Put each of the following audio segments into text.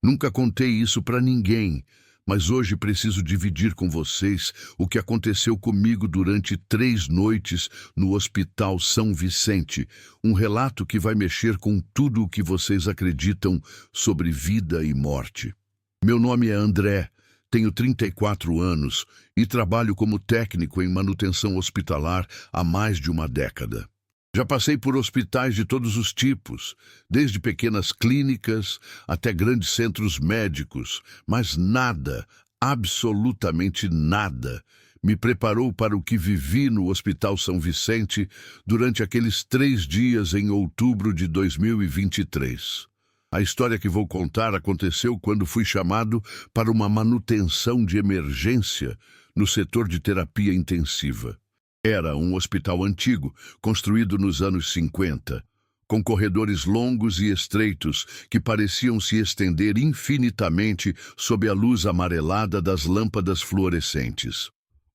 Nunca contei isso para ninguém, mas hoje preciso dividir com vocês o que aconteceu comigo durante 3 noites no Hospital São Vicente, um relato que vai mexer com tudo o que vocês acreditam sobre vida e morte. Meu nome é André, tenho 34 anos e trabalho como técnico em manutenção hospitalar há mais de uma década. Já passei por hospitais de todos os tipos, desde pequenas clínicas até grandes centros médicos, mas nada, absolutamente nada, me preparou para o que vivi no Hospital São Vicente durante aqueles 3 dias em outubro de 2023. A história que vou contar aconteceu quando fui chamado para uma manutenção de emergência no setor de terapia intensiva. Era um hospital antigo, construído nos anos 50, com corredores longos e estreitos que pareciam se estender infinitamente sob a luz amarelada das lâmpadas fluorescentes.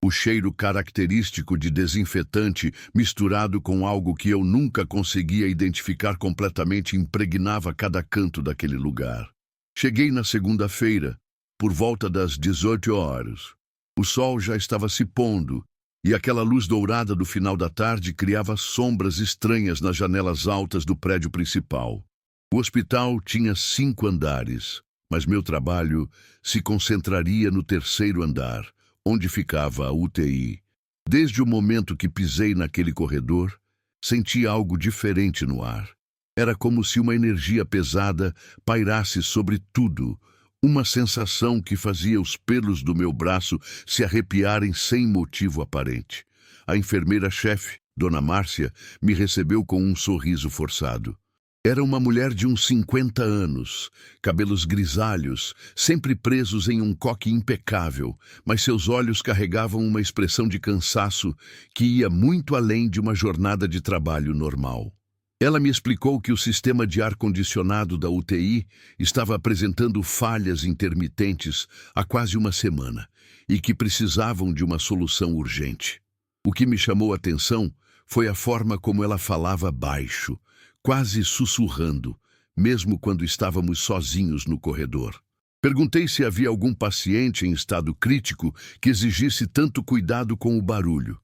O cheiro característico de desinfetante misturado com algo que eu nunca conseguia identificar completamente impregnava cada canto daquele lugar. Cheguei na segunda-feira, por volta das 18 horas. O sol já estava se pondo, e aquela luz dourada do final da tarde criava sombras estranhas nas janelas altas do prédio principal. O hospital tinha 5 andares, mas meu trabalho se concentraria no 3º andar, onde ficava a UTI. Desde o momento que pisei naquele corredor, senti algo diferente no ar. Era como se uma energia pesada pairasse sobre tudo, uma sensação que fazia os pelos do meu braço se arrepiarem sem motivo aparente. A enfermeira-chefe, Dona Márcia, me recebeu com um sorriso forçado. Era uma mulher de uns 50 anos, cabelos grisalhos, sempre presos em um coque impecável, mas seus olhos carregavam uma expressão de cansaço que ia muito além de uma jornada de trabalho normal. Ela me explicou que o sistema de ar-condicionado da UTI estava apresentando falhas intermitentes há quase uma semana e que precisavam de uma solução urgente. O que me chamou a atenção foi a forma como ela falava baixo, quase sussurrando, mesmo quando estávamos sozinhos no corredor. Perguntei se havia algum paciente em estado crítico que exigisse tanto cuidado com o barulho.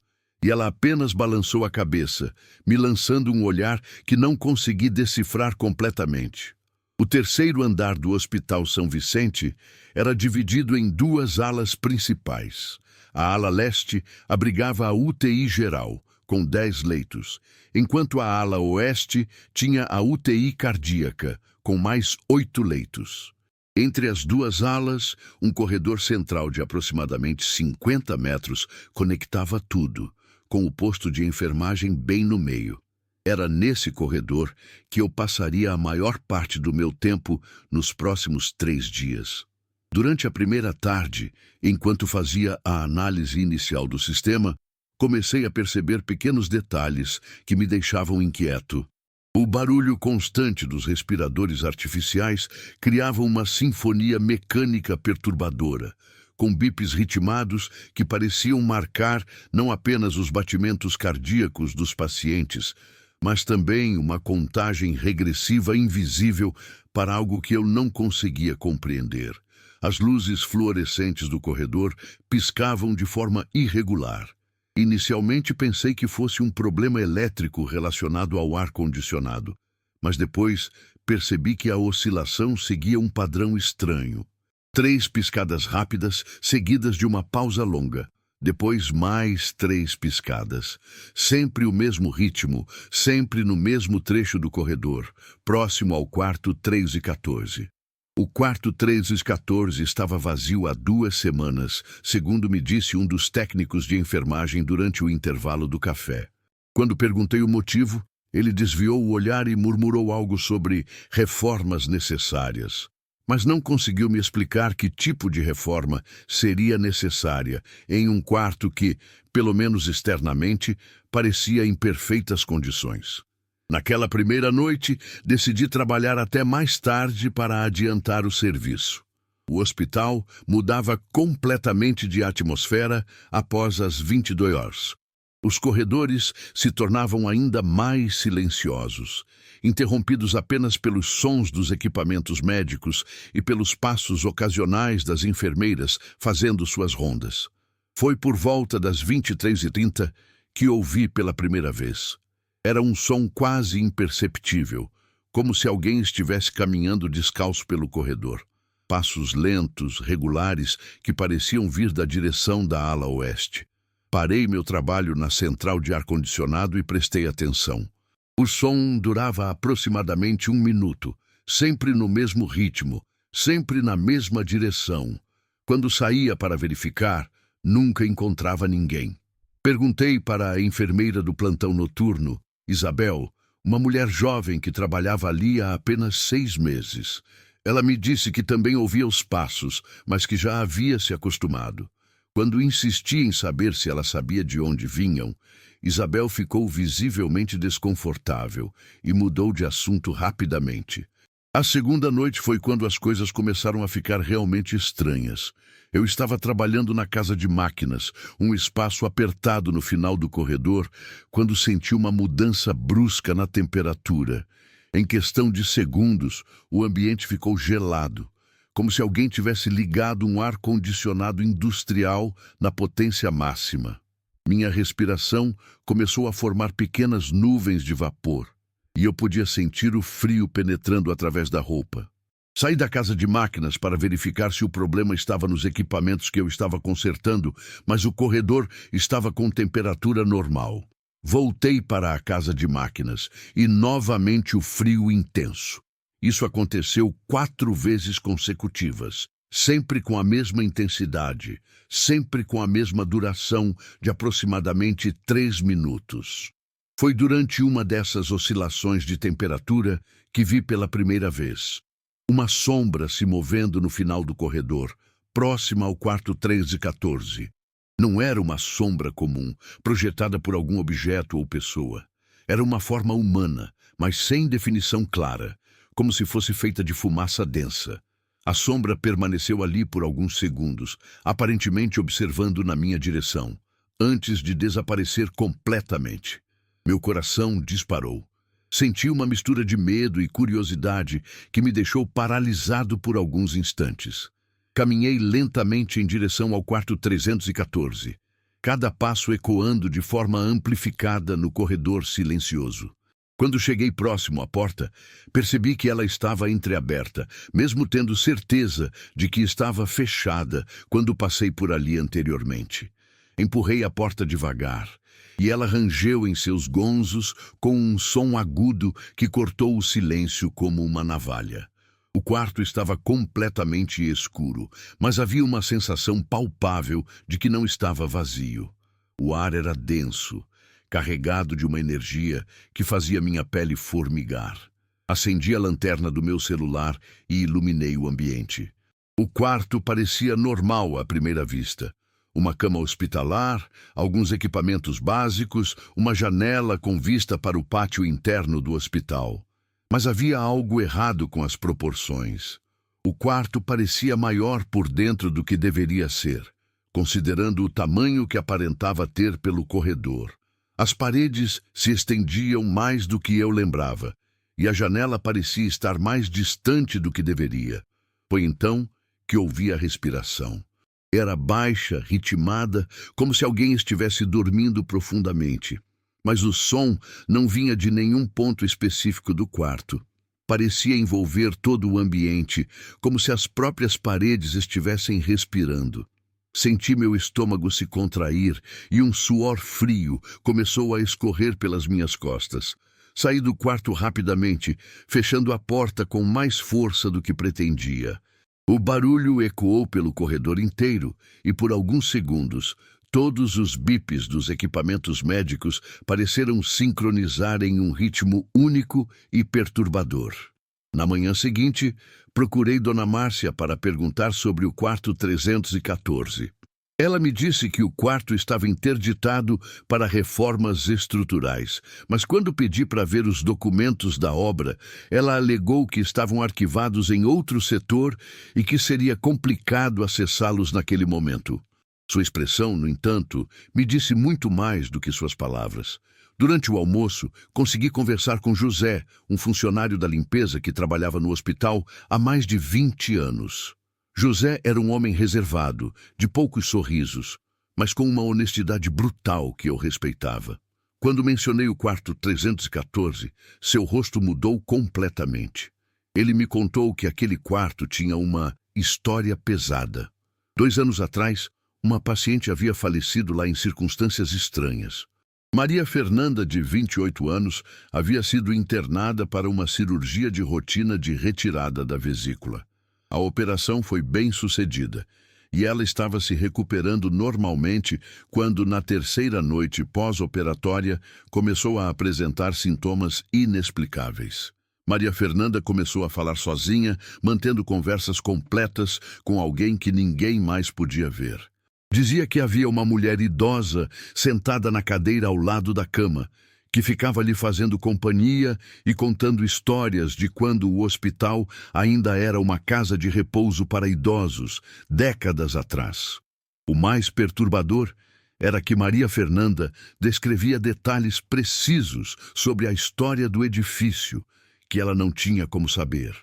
E ela apenas balançou a cabeça, me lançando um olhar que não consegui decifrar completamente. O 3º andar do Hospital São Vicente era dividido em 2 alas principais. A ala leste abrigava a UTI geral, com 10 leitos, enquanto a ala oeste tinha a UTI cardíaca, com mais 8 leitos. Entre as 2 alas, um corredor central de aproximadamente 50 metros conectava tudo, com o posto de enfermagem bem no meio. Era nesse corredor que eu passaria a maior parte do meu tempo nos próximos 3 dias. Durante a primeira tarde, enquanto fazia a análise inicial do sistema, comecei a perceber pequenos detalhes que me deixavam inquieto. O barulho constante dos respiradores artificiais criava uma sinfonia mecânica perturbadora, com bips ritmados que pareciam marcar não apenas os batimentos cardíacos dos pacientes, mas também uma contagem regressiva invisível para algo que eu não conseguia compreender. As luzes fluorescentes do corredor piscavam de forma irregular. Inicialmente pensei que fosse um problema elétrico relacionado ao ar-condicionado, mas depois percebi que a oscilação seguia um padrão estranho. 3 piscadas rápidas, seguidas de uma pausa longa. Depois mais 3 piscadas. Sempre o mesmo ritmo, sempre no mesmo trecho do corredor, próximo ao quarto 314. O quarto 314 estava vazio há 2 semanas, segundo me disse um dos técnicos de enfermagem durante o intervalo do café. Quando perguntei o motivo, ele desviou o olhar e murmurou algo sobre reformas necessárias. Mas não conseguiu me explicar que tipo de reforma seria necessária em um quarto que, pelo menos externamente, parecia em perfeitas condições. Naquela primeira noite, decidi trabalhar até mais tarde para adiantar o serviço. O hospital mudava completamente de atmosfera após as 22 horas. Os corredores se tornavam ainda mais silenciosos. interrompidos apenas pelos sons dos equipamentos médicos e pelos passos ocasionais das enfermeiras fazendo suas rondas. Foi por volta das 23h30 que ouvi pela primeira vez. Era um som quase imperceptível, como se alguém estivesse caminhando descalço pelo corredor. Passos lentos, regulares, que pareciam vir da direção da ala oeste. Parei meu trabalho na central de ar-condicionado e prestei atenção. O som durava aproximadamente 1 minuto, sempre no mesmo ritmo, sempre na mesma direção. Quando saía para verificar, nunca encontrava ninguém. Perguntei para a enfermeira do plantão noturno, Isabel, uma mulher jovem que trabalhava ali há apenas 6 meses. Ela me disse que também ouvia os passos, mas que já havia se acostumado. Quando insisti em saber se ela sabia de onde vinham, Isabel ficou visivelmente desconfortável e mudou de assunto rapidamente. A segunda noite foi quando as coisas começaram a ficar realmente estranhas. Eu estava trabalhando na casa de máquinas, um espaço apertado no final do corredor, quando senti uma mudança brusca na temperatura. Em questão de segundos, o ambiente ficou gelado, como se alguém tivesse ligado um ar-condicionado industrial na potência máxima. Minha respiração começou a formar pequenas nuvens de vapor, e eu podia sentir o frio penetrando através da roupa. Saí da casa de máquinas para verificar se o problema estava nos equipamentos que eu estava consertando, mas o corredor estava com temperatura normal. Voltei para a casa de máquinas e novamente o frio intenso. Isso aconteceu 4 vezes consecutivas, sempre com a mesma intensidade, sempre com a mesma duração de aproximadamente 3 minutos. Foi durante uma dessas oscilações de temperatura que vi pela primeira vez uma sombra se movendo no final do corredor, próxima ao quarto 1314. Não era uma sombra comum, projetada por algum objeto ou pessoa. Era uma forma humana, mas sem definição clara, como se fosse feita de fumaça densa. A sombra permaneceu ali por alguns segundos, aparentemente observando na minha direção, antes de desaparecer completamente. Meu coração disparou. Senti uma mistura de medo e curiosidade que me deixou paralisado por alguns instantes. Caminhei lentamente em direção ao quarto 314, cada passo ecoando de forma amplificada no corredor silencioso. Quando cheguei próximo à porta, percebi que ela estava entreaberta, mesmo tendo certeza de que estava fechada quando passei por ali anteriormente. Empurrei a porta devagar, e ela rangeu em seus gonzos com um som agudo que cortou o silêncio como uma navalha. O quarto estava completamente escuro, mas havia uma sensação palpável de que não estava vazio. O ar era denso, carregado de uma energia que fazia minha pele formigar. Acendi a lanterna do meu celular e iluminei o ambiente. O quarto parecia normal à primeira vista. Uma cama hospitalar, alguns equipamentos básicos, uma janela com vista para o pátio interno do hospital. Mas havia algo errado com as proporções. O quarto parecia maior por dentro do que deveria ser, considerando o tamanho que aparentava ter pelo corredor. As paredes se estendiam mais do que eu lembrava, e a janela parecia estar mais distante do que deveria. Foi então que ouvi a respiração. Era baixa, ritmada, como se alguém estivesse dormindo profundamente. Mas o som não vinha de nenhum ponto específico do quarto. Parecia envolver todo o ambiente, como se as próprias paredes estivessem respirando. Senti meu estômago se contrair e um suor frio começou a escorrer pelas minhas costas. Saí do quarto rapidamente, fechando a porta com mais força do que pretendia. O barulho ecoou pelo corredor inteiro e, por alguns segundos, todos os bips dos equipamentos médicos pareceram sincronizar em um ritmo único e perturbador. Na manhã seguinte, procurei Dona Márcia para perguntar sobre o quarto 314. Ela me disse que o quarto estava interditado para reformas estruturais, mas quando pedi para ver os documentos da obra, ela alegou que estavam arquivados em outro setor e que seria complicado acessá-los naquele momento. Sua expressão, no entanto, me disse muito mais do que suas palavras. Durante o almoço, consegui conversar com José, um funcionário da limpeza que trabalhava no hospital há mais de 20 anos. José era um homem reservado, de poucos sorrisos, mas com uma honestidade brutal que eu respeitava. Quando mencionei o quarto 314, seu rosto mudou completamente. Ele me contou que aquele quarto tinha uma história pesada. 2 anos atrás, uma paciente havia falecido lá em circunstâncias estranhas. Maria Fernanda, de 28 anos, havia sido internada para uma cirurgia de rotina de retirada da vesícula. A operação foi bem sucedida e ela estava se recuperando normalmente quando, na terceira noite pós-operatória, começou a apresentar sintomas inexplicáveis. Maria Fernanda começou a falar sozinha, mantendo conversas completas com alguém que ninguém mais podia ver. Dizia que havia uma mulher idosa sentada na cadeira ao lado da cama, que ficava lhe fazendo companhia e contando histórias de quando o hospital ainda era uma casa de repouso para idosos, décadas atrás. O mais perturbador era que Maria Fernanda descrevia detalhes precisos sobre a história do edifício, que ela não tinha como saber.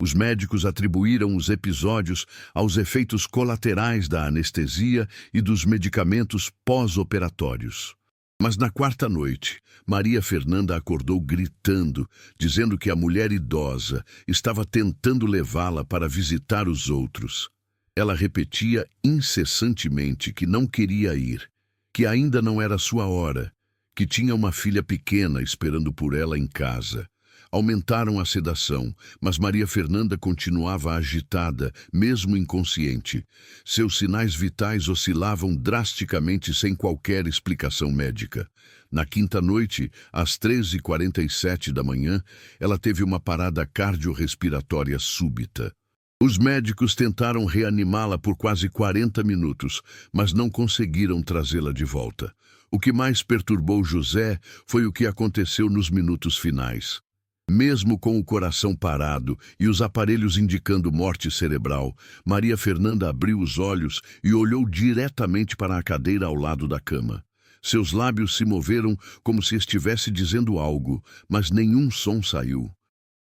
Os médicos atribuíram os episódios aos efeitos colaterais da anestesia e dos medicamentos pós-operatórios. Mas na quarta noite, Maria Fernanda acordou gritando, dizendo que a mulher idosa estava tentando levá-la para visitar os outros. Ela repetia incessantemente que não queria ir, que ainda não era sua hora, que tinha uma filha pequena esperando por ela em casa. Aumentaram a sedação, mas Maria Fernanda continuava agitada, mesmo inconsciente. Seus sinais vitais oscilavam drasticamente sem qualquer explicação médica. Na quinta noite, às 13h47 da manhã, ela teve uma parada cardiorrespiratória súbita. Os médicos tentaram reanimá-la por quase 40 minutos, mas não conseguiram trazê-la de volta. O que mais perturbou José foi o que aconteceu nos minutos finais. Mesmo com o coração parado e os aparelhos indicando morte cerebral, Maria Fernanda abriu os olhos e olhou diretamente para a cadeira ao lado da cama. Seus lábios se moveram como se estivesse dizendo algo, mas nenhum som saiu.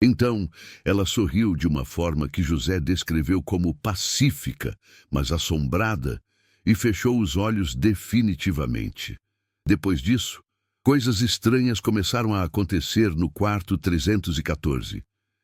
Então, ela sorriu de uma forma que José descreveu como pacífica, mas assombrada, e fechou os olhos definitivamente. Depois disso, coisas estranhas começaram a acontecer no quarto 314.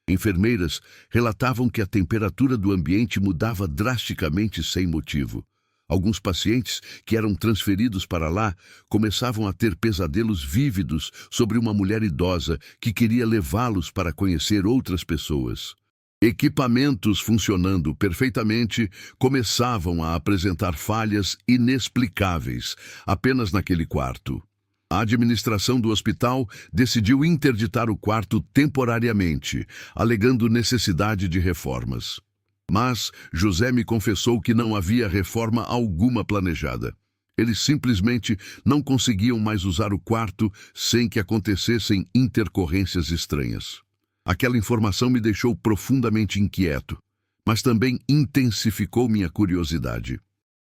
Enfermeiras relatavam que a temperatura do ambiente mudava drasticamente sem motivo. Alguns pacientes que eram transferidos para lá começavam a ter pesadelos vívidos sobre uma mulher idosa que queria levá-los para conhecer outras pessoas. Equipamentos funcionando perfeitamente começavam a apresentar falhas inexplicáveis apenas naquele quarto. A administração do hospital decidiu interditar o quarto temporariamente, alegando necessidade de reformas. Mas José me confessou que não havia reforma alguma planejada. Eles simplesmente não conseguiam mais usar o quarto sem que acontecessem intercorrências estranhas. Aquela informação me deixou profundamente inquieto, mas também intensificou minha curiosidade.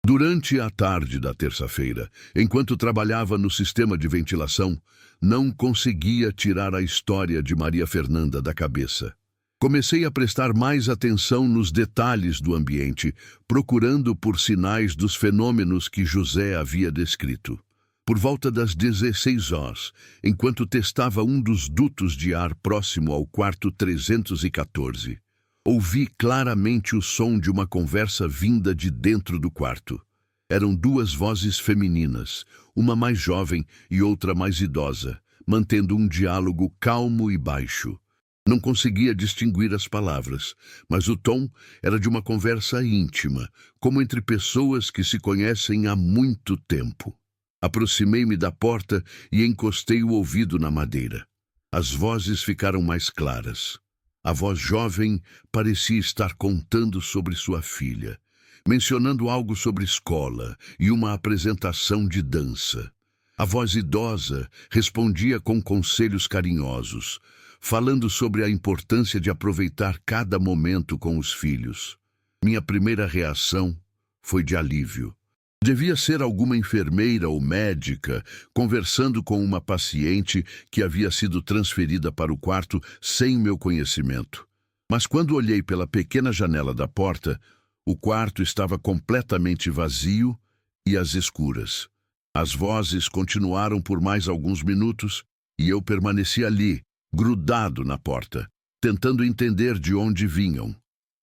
Durante a tarde da terça-feira, enquanto trabalhava no sistema de ventilação, não conseguia tirar a história de Maria Fernanda da cabeça. Comecei a prestar mais atenção nos detalhes do ambiente, procurando por sinais dos fenômenos que José havia descrito. Por volta das 16 horas, enquanto testava um dos dutos de ar próximo ao quarto 314, ouvi claramente o som de uma conversa vinda de dentro do quarto. Eram 2 vozes femininas, uma mais jovem e outra mais idosa, mantendo um diálogo calmo e baixo. Não conseguia distinguir as palavras, mas o tom era de uma conversa íntima, como entre pessoas que se conhecem há muito tempo. Aproximei-me da porta e encostei o ouvido na madeira. As vozes ficaram mais claras. A voz jovem parecia estar contando sobre sua filha, mencionando algo sobre escola e uma apresentação de dança. A voz idosa respondia com conselhos carinhosos, falando sobre a importância de aproveitar cada momento com os filhos. Minha primeira reação foi de alívio. Devia ser alguma enfermeira ou médica conversando com uma paciente que havia sido transferida para o quarto sem meu conhecimento. Mas quando olhei pela pequena janela da porta, o quarto estava completamente vazio e às escuras. As vozes continuaram por mais alguns minutos e eu permaneci ali, grudado na porta, tentando entender de onde vinham.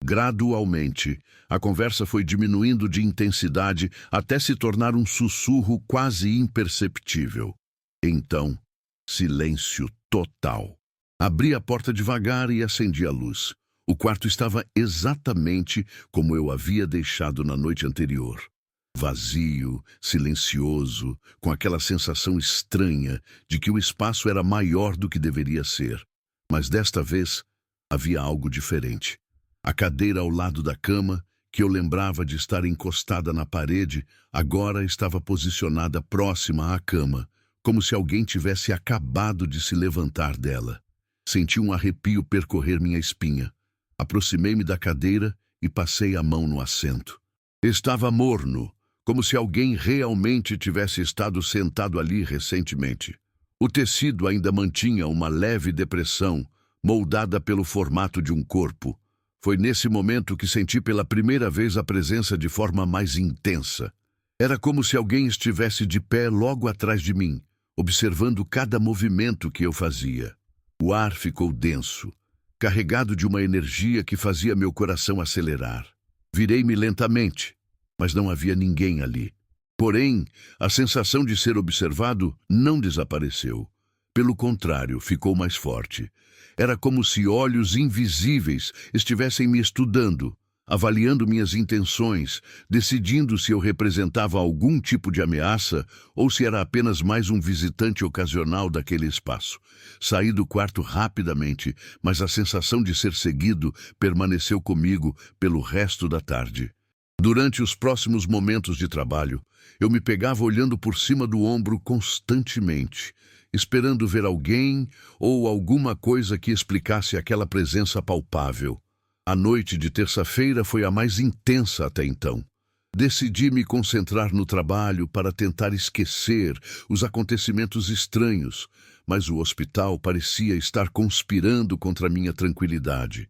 Gradualmente, a conversa foi diminuindo de intensidade até se tornar um sussurro quase imperceptível. Então, silêncio total. Abri a porta devagar e acendi a luz. O quarto estava exatamente como eu havia deixado na noite anterior. Vazio, silencioso, com aquela sensação estranha de que o espaço era maior do que deveria ser. Mas desta vez, havia algo diferente. A cadeira ao lado da cama, que eu lembrava de estar encostada na parede, agora estava posicionada próxima à cama, como se alguém tivesse acabado de se levantar dela. Senti um arrepio percorrer minha espinha. Aproximei-me da cadeira e passei a mão no assento. Estava morno, como se alguém realmente tivesse estado sentado ali recentemente. O tecido ainda mantinha uma leve depressão, moldada pelo formato de um corpo. Foi nesse momento que senti pela primeira vez a presença de forma mais intensa. Era como se alguém estivesse de pé logo atrás de mim, observando cada movimento que eu fazia. O ar ficou denso, carregado de uma energia que fazia meu coração acelerar. Virei-me lentamente, mas não havia ninguém ali. Porém, a sensação de ser observado não desapareceu. Pelo contrário, ficou mais forte. Era como se olhos invisíveis estivessem me estudando, avaliando minhas intenções, decidindo se eu representava algum tipo de ameaça ou se era apenas mais um visitante ocasional daquele espaço. Saí do quarto rapidamente, mas a sensação de ser seguido permaneceu comigo pelo resto da tarde. Durante os próximos momentos de trabalho, eu me pegava olhando por cima do ombro constantemente, esperando ver alguém ou alguma coisa que explicasse aquela presença palpável. A noite de terça-feira foi a mais intensa até então. Decidi me concentrar no trabalho para tentar esquecer os acontecimentos estranhos, mas o hospital parecia estar conspirando contra minha tranquilidade.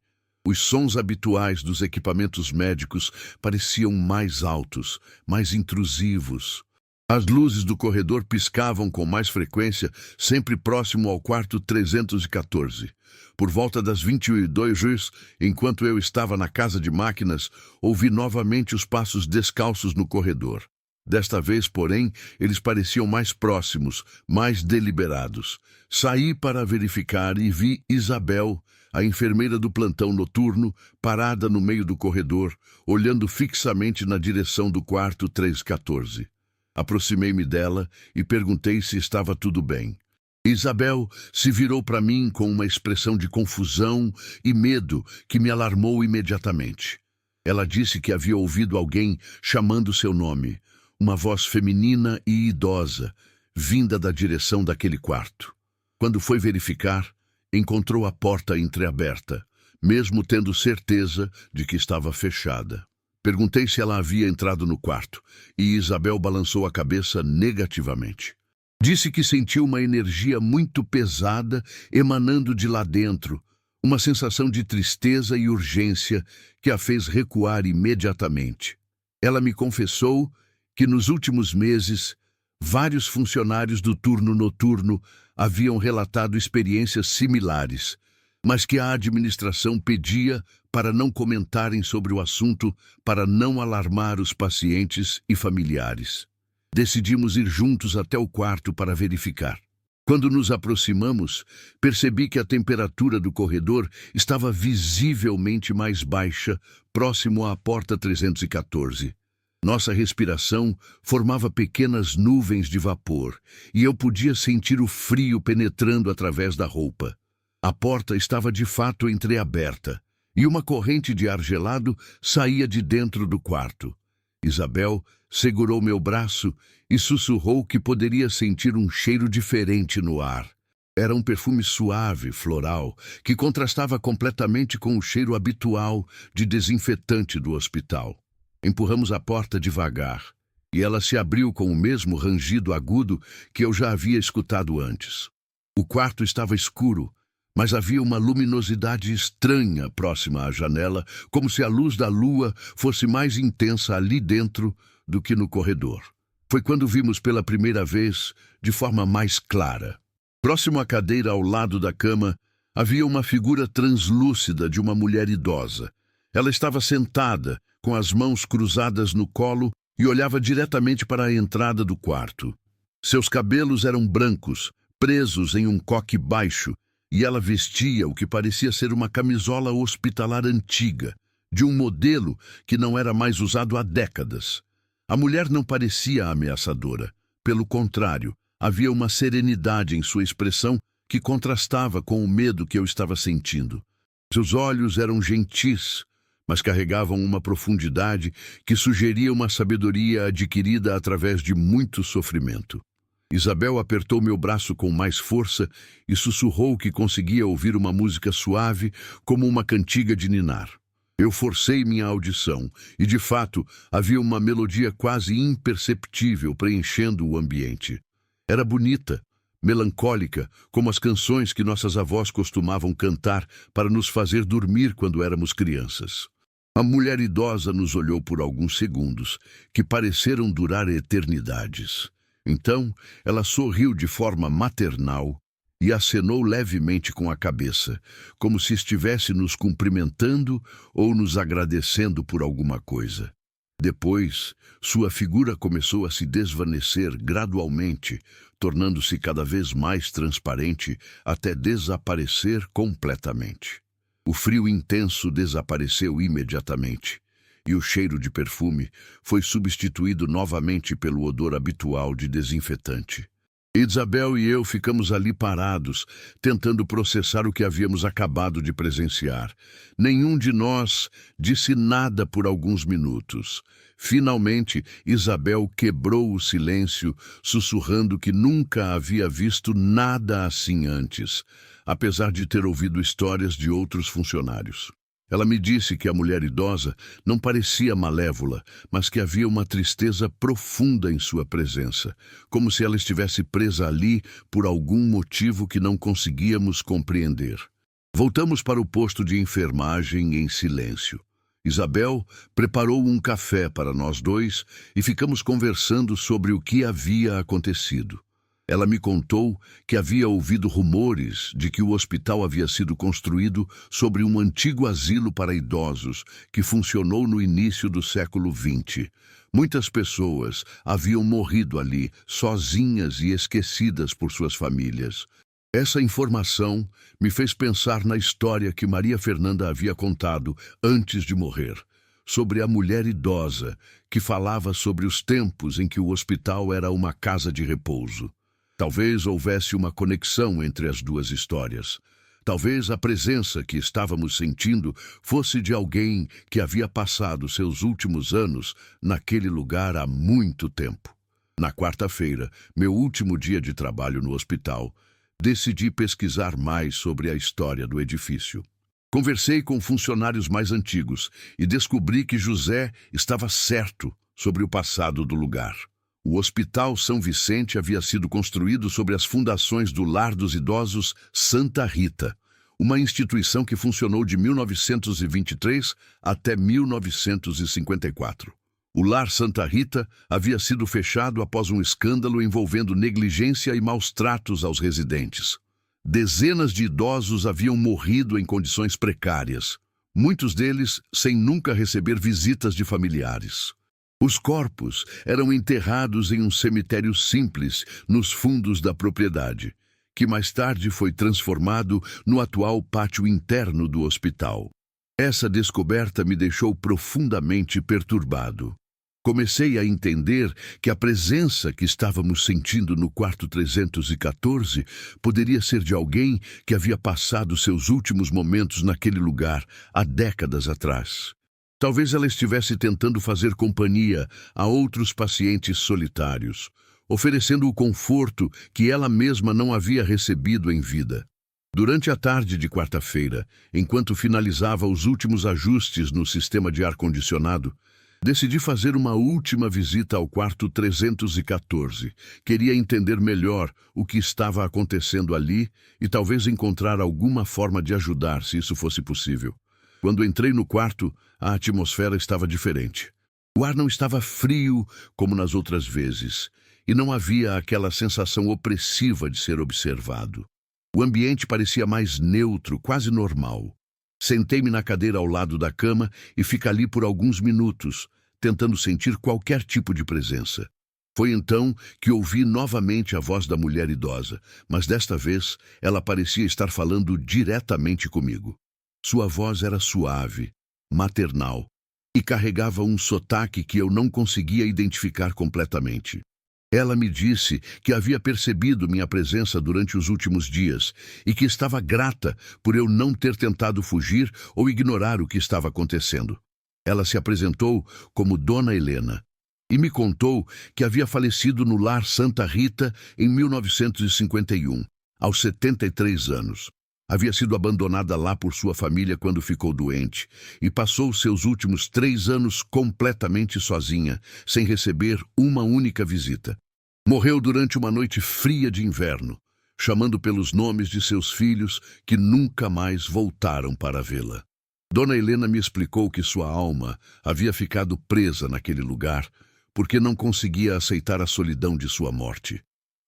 Os sons habituais dos equipamentos médicos pareciam mais altos, mais intrusivos. As luzes do corredor piscavam com mais frequência, sempre próximo ao quarto 314. Por volta das 22h, enquanto eu estava na casa de máquinas, ouvi novamente os passos descalços no corredor. Desta vez, porém, eles pareciam mais próximos, mais deliberados. Saí para verificar e vi Isabel, a enfermeira do plantão noturno, parada no meio do corredor, olhando fixamente na direção do quarto 314. Aproximei-me dela e perguntei se estava tudo bem. Isabel se virou para mim com uma expressão de confusão e medo que me alarmou imediatamente. Ela disse que havia ouvido alguém chamando seu nome, uma voz feminina e idosa, vinda da direção daquele quarto. Quando foi verificar, encontrou a porta entreaberta, mesmo tendo certeza de que estava fechada. Perguntei se ela havia entrado no quarto, e Isabel balançou a cabeça negativamente. Disse que sentiu uma energia muito pesada emanando de lá dentro, uma sensação de tristeza e urgência que a fez recuar imediatamente. Ela me confessou que nos últimos meses, vários funcionários do turno noturno haviam relatado experiências similares, mas que a administração pedia para não comentarem sobre o assunto para não alarmar os pacientes e familiares. Decidimos ir juntos até o quarto para verificar. Quando nos aproximamos, percebi que a temperatura do corredor estava visivelmente mais baixa, próximo à porta 314. Nossa respiração formava pequenas nuvens de vapor, e eu podia sentir o frio penetrando através da roupa. A porta estava de fato entreaberta, e uma corrente de ar gelado saía de dentro do quarto. Isabel segurou meu braço e sussurrou que poderia sentir um cheiro diferente no ar. Era um perfume suave, floral, que contrastava completamente com o cheiro habitual de desinfetante do hospital. Empurramos a porta devagar, e ela se abriu com o mesmo rangido agudo que eu já havia escutado antes. O quarto estava escuro, mas havia uma luminosidade estranha próxima à janela, como se a luz da lua fosse mais intensa ali dentro do que no corredor. Foi quando vimos pela primeira vez de forma mais clara. Próximo à cadeira ao lado da cama, havia uma figura translúcida de uma mulher idosa. Ela estava sentada, com as mãos cruzadas no colo, e olhava diretamente para a entrada do quarto. Seus cabelos eram brancos, presos em um coque baixo, e ela vestia o que parecia ser uma camisola hospitalar antiga, de um modelo que não era mais usado há décadas. A mulher não parecia ameaçadora. Pelo contrário, havia uma serenidade em sua expressão que contrastava com o medo que eu estava sentindo. Seus olhos eram gentis, mas carregavam uma profundidade que sugeria uma sabedoria adquirida através de muito sofrimento. Isabel apertou meu braço com mais força e sussurrou que conseguia ouvir uma música suave como uma cantiga de ninar. Eu forcei minha audição e, de fato, havia uma melodia quase imperceptível preenchendo o ambiente. Era bonita, melancólica, como as canções que nossas avós costumavam cantar para nos fazer dormir quando éramos crianças. A mulher idosa nos olhou por alguns segundos, que pareceram durar eternidades. Então, ela sorriu de forma maternal e acenou levemente com a cabeça, como se estivesse nos cumprimentando ou nos agradecendo por alguma coisa. Depois, sua figura começou a se desvanecer gradualmente, tornando-se cada vez mais transparente até desaparecer completamente. O frio intenso desapareceu imediatamente, e o cheiro de perfume foi substituído novamente pelo odor habitual de desinfetante. Isabel e eu ficamos ali parados, tentando processar o que havíamos acabado de presenciar. Nenhum de nós disse nada por alguns minutos. Finalmente, Isabel quebrou o silêncio, sussurrando que nunca havia visto nada assim antes, apesar de ter ouvido histórias de outros funcionários. Ela me disse que a mulher idosa não parecia malévola, mas que havia uma tristeza profunda em sua presença, como se ela estivesse presa ali por algum motivo que não conseguíamos compreender. Voltamos para o posto de enfermagem em silêncio. Isabel preparou um café para nós dois e ficamos conversando sobre o que havia acontecido. Ela me contou que havia ouvido rumores de que o hospital havia sido construído sobre um antigo asilo para idosos que funcionou no início do século XX. Muitas pessoas haviam morrido ali, sozinhas e esquecidas por suas famílias. Essa informação me fez pensar na história que Maria Fernanda havia contado antes de morrer, sobre a mulher idosa que falava sobre os tempos em que o hospital era uma casa de repouso. Talvez houvesse uma conexão entre as duas histórias. Talvez a presença que estávamos sentindo fosse de alguém que havia passado seus últimos anos naquele lugar há muito tempo. Na quarta-feira, meu último dia de trabalho no hospital, decidi pesquisar mais sobre a história do edifício. Conversei com funcionários mais antigos e descobri que José estava certo sobre o passado do lugar. O Hospital São Vicente havia sido construído sobre as fundações do Lar dos Idosos Santa Rita, uma instituição que funcionou de 1923 até 1954. O Lar Santa Rita havia sido fechado após um escândalo envolvendo negligência e maus tratos aos residentes. Dezenas de idosos haviam morrido em condições precárias, muitos deles sem nunca receber visitas de familiares. Os corpos eram enterrados em um cemitério simples nos fundos da propriedade, que mais tarde foi transformado no atual pátio interno do hospital. Essa descoberta me deixou profundamente perturbado. Comecei a entender que a presença que estávamos sentindo no quarto 314 poderia ser de alguém que havia passado seus últimos momentos naquele lugar há décadas atrás. Talvez ela estivesse tentando fazer companhia a outros pacientes solitários, oferecendo o conforto que ela mesma não havia recebido em vida. Durante a tarde de quarta-feira, enquanto finalizava os últimos ajustes no sistema de ar-condicionado, Decidi fazer uma última visita ao quarto 314. Queria entender melhor o que estava acontecendo ali e talvez encontrar alguma forma de ajudar, se isso fosse possível. Quando entrei no quarto, a atmosfera estava diferente. O ar não estava frio como nas outras vezes, e não havia aquela sensação opressiva de ser observado. O ambiente parecia mais neutro, quase normal. Sentei-me na cadeira ao lado da cama e fiquei ali por alguns minutos, tentando sentir qualquer tipo de presença. Foi então que ouvi novamente a voz da mulher idosa, mas desta vez ela parecia estar falando diretamente comigo. Sua voz era suave, maternal, e carregava um sotaque que eu não conseguia identificar completamente. Ela me disse que havia percebido minha presença durante os últimos dias e que estava grata por eu não ter tentado fugir ou ignorar o que estava acontecendo. Ela se apresentou como Dona Helena e me contou que havia falecido no lar Santa Rita em 1951, aos 73 anos. Havia sido abandonada lá por sua família quando ficou doente e passou seus últimos 3 anos completamente sozinha, sem receber uma única visita. Morreu durante uma noite fria de inverno, chamando pelos nomes de seus filhos que nunca mais voltaram para vê-la. Dona Helena me explicou que sua alma havia ficado presa naquele lugar porque não conseguia aceitar a solidão de sua morte.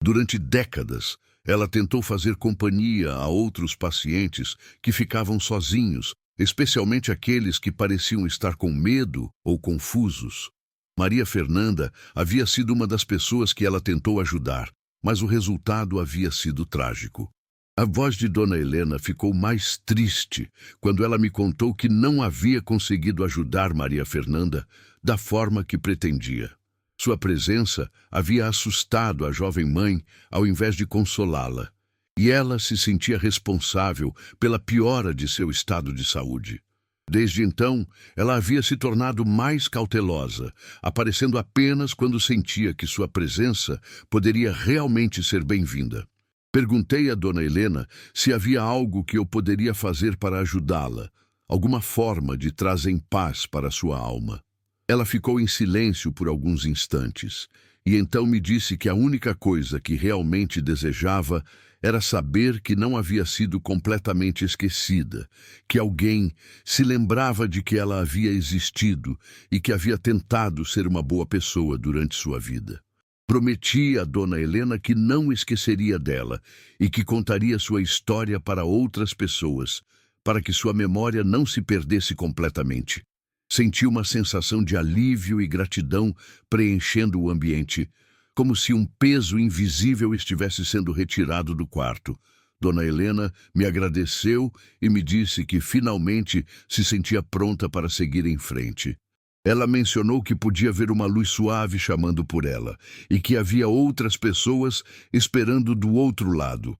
Durante décadas, ela tentou fazer companhia a outros pacientes que ficavam sozinhos, especialmente aqueles que pareciam estar com medo ou confusos. Maria Fernanda havia sido uma das pessoas que ela tentou ajudar, mas o resultado havia sido trágico. A voz de Dona Helena ficou mais triste quando ela me contou que não havia conseguido ajudar Maria Fernanda da forma que pretendia. Sua presença havia assustado a jovem mãe ao invés de consolá-la, e ela se sentia responsável pela piora de seu estado de saúde. Desde então, ela havia se tornado mais cautelosa, aparecendo apenas quando sentia que sua presença poderia realmente ser bem-vinda. Perguntei a Dona Helena se havia algo que eu poderia fazer para ajudá-la, alguma forma de trazer paz para sua alma. Ela ficou em silêncio por alguns instantes, e então me disse que a única coisa que realmente desejava era saber que não havia sido completamente esquecida, que alguém se lembrava de que ela havia existido e que havia tentado ser uma boa pessoa durante sua vida. Prometi a Dona Helena que não esqueceria dela e que contaria sua história para outras pessoas, para que sua memória não se perdesse completamente. Senti uma sensação de alívio e gratidão preenchendo o ambiente, como se um peso invisível estivesse sendo retirado do quarto. Dona Helena me agradeceu e me disse que finalmente se sentia pronta para seguir em frente. Ela mencionou que podia ver uma luz suave chamando por ela e que havia outras pessoas esperando do outro lado.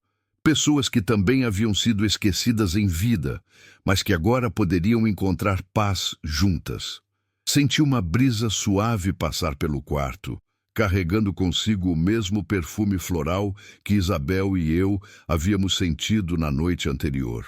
Pessoas que também haviam sido esquecidas em vida, mas que agora poderiam encontrar paz juntas. Senti uma brisa suave passar pelo quarto, carregando consigo o mesmo perfume floral que Isabel e eu havíamos sentido na noite anterior.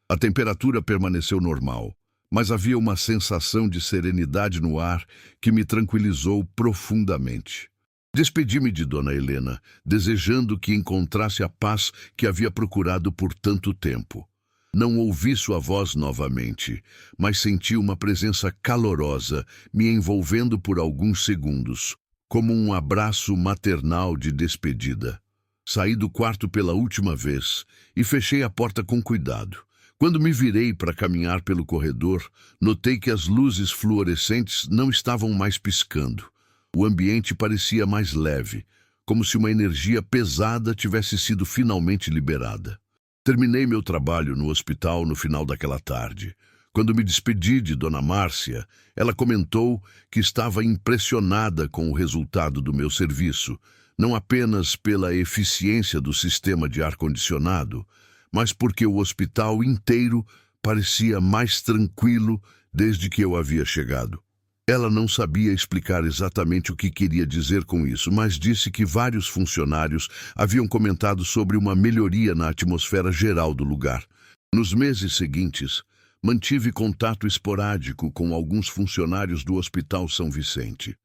A temperatura permaneceu normal, mas havia uma sensação de serenidade no ar que me tranquilizou profundamente. Despedi-me de Dona Helena, desejando que encontrasse a paz que havia procurado por tanto tempo. Não ouvi sua voz novamente, mas senti uma presença calorosa me envolvendo por alguns segundos, como um abraço maternal de despedida. Saí do quarto pela última vez e fechei a porta com cuidado. Quando me virei para caminhar pelo corredor, notei que as luzes fluorescentes não estavam mais piscando. O ambiente parecia mais leve, como se uma energia pesada tivesse sido finalmente liberada. Terminei meu trabalho no hospital no final daquela tarde. Quando me despedi de Dona Márcia, ela comentou que estava impressionada com o resultado do meu serviço, não apenas pela eficiência do sistema de ar-condicionado, mas porque o hospital inteiro parecia mais tranquilo desde que eu havia chegado. Ela não sabia explicar exatamente o que queria dizer com isso, mas disse que vários funcionários haviam comentado sobre uma melhoria na atmosfera geral do lugar. Nos meses seguintes, Mantive contato esporádico com alguns funcionários do Hospital São Vicente.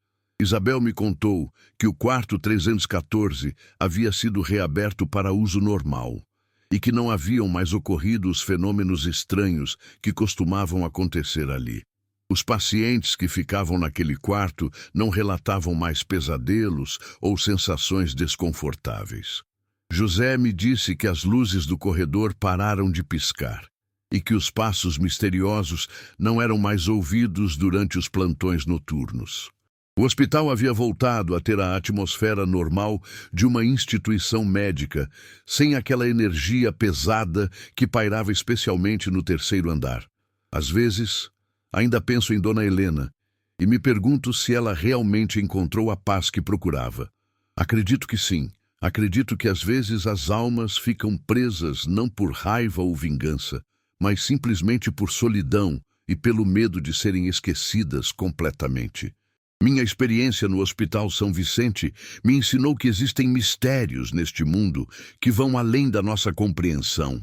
Isabel me contou que o quarto 314 havia sido reaberto para uso normal e que não haviam mais ocorrido os fenômenos estranhos que costumavam acontecer ali. Os pacientes que ficavam naquele quarto não relatavam mais pesadelos ou sensações desconfortáveis. José me disse que as luzes do corredor pararam de piscar e que os passos misteriosos não eram mais ouvidos durante os plantões noturnos. O hospital havia voltado a ter a atmosfera normal de uma instituição médica, sem aquela energia pesada que pairava especialmente no terceiro andar. Às vezes, ainda penso em Dona Helena e me pergunto se ela realmente encontrou a paz que procurava. Acredito que sim. Acredito que às vezes as almas ficam presas não por raiva ou vingança, mas simplesmente por solidão e pelo medo de serem esquecidas completamente. Minha experiência no Hospital São Vicente me ensinou que existem mistérios neste mundo que vão além da nossa compreensão,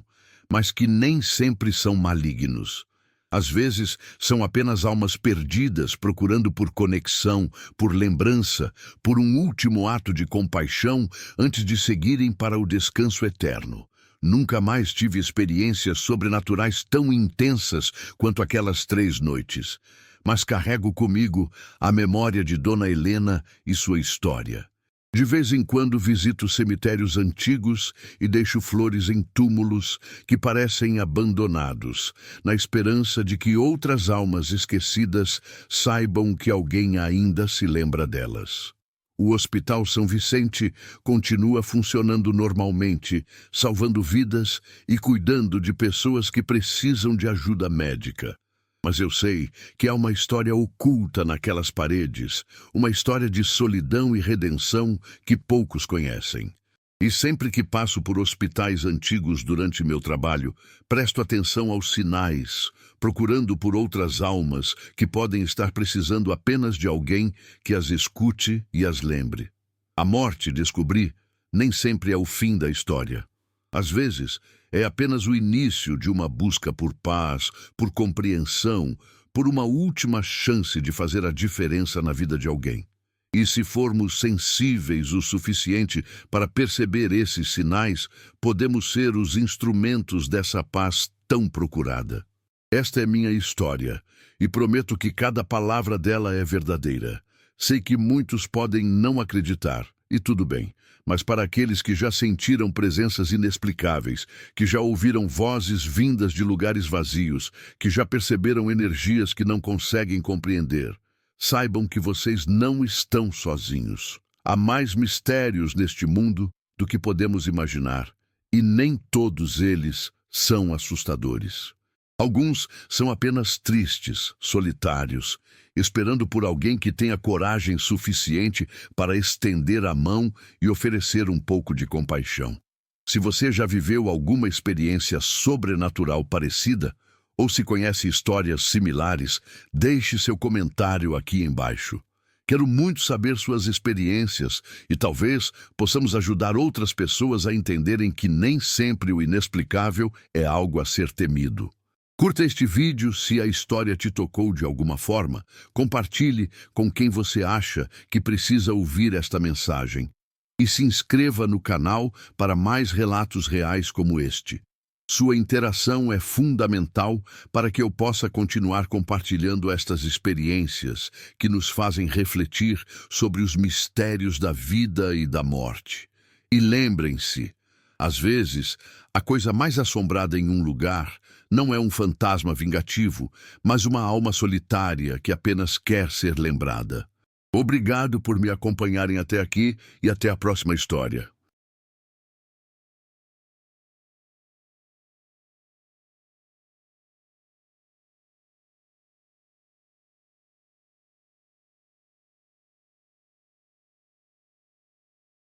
mas que nem sempre são malignos. Às vezes, são apenas almas perdidas procurando por conexão, por lembrança, por um último ato de compaixão antes de seguirem para o descanso eterno. Nunca mais tive experiências sobrenaturais tão intensas quanto aquelas 3 noites, mas carrego comigo a memória de Dona Helena e sua história. De vez em quando visito cemitérios antigos e deixo flores em túmulos que parecem abandonados, na esperança de que outras almas esquecidas saibam que alguém ainda se lembra delas. O Hospital São Vicente continua funcionando normalmente, salvando vidas e cuidando de pessoas que precisam de ajuda médica. Mas eu sei que há uma história oculta naquelas paredes, uma história de solidão e redenção que poucos conhecem. E sempre que passo por hospitais antigos durante meu trabalho, presto atenção aos sinais, procurando por outras almas que podem estar precisando apenas de alguém que as escute e as lembre. A morte, descobri, nem sempre é o fim da história. Às vezes, é apenas o início de uma busca por paz, por compreensão, por uma última chance de fazer a diferença na vida de alguém. E se formos sensíveis o suficiente para perceber esses sinais, podemos ser os instrumentos dessa paz tão procurada. Esta é minha história, e prometo que cada palavra dela é verdadeira. Sei que muitos podem não acreditar, e tudo bem, mas para aqueles que já sentiram presenças inexplicáveis, que já ouviram vozes vindas de lugares vazios, que já perceberam energias que não conseguem compreender, saibam que vocês não estão sozinhos. Há mais mistérios neste mundo do que podemos imaginar, e nem todos eles são assustadores. Alguns são apenas tristes, solitários, esperando por alguém que tenha coragem suficiente para estender a mão e oferecer um pouco de compaixão. Se você já viveu alguma experiência sobrenatural parecida, ou se conhece histórias similares, deixe seu comentário aqui embaixo. Quero muito saber suas experiências e talvez possamos ajudar outras pessoas a entenderem que nem sempre o inexplicável é algo a ser temido. Curta este vídeo se a história te tocou de alguma forma. Compartilhe com quem você acha que precisa ouvir esta mensagem. E se inscreva no canal para mais relatos reais como este. Sua interação é fundamental para que eu possa continuar compartilhando estas experiências que nos fazem refletir sobre os mistérios da vida e da morte. E lembrem-se, às vezes, a coisa mais assombrada em um lugar não é um fantasma vingativo, mas uma alma solitária que apenas quer ser lembrada. Obrigado por me acompanharem até aqui e até a próxima história.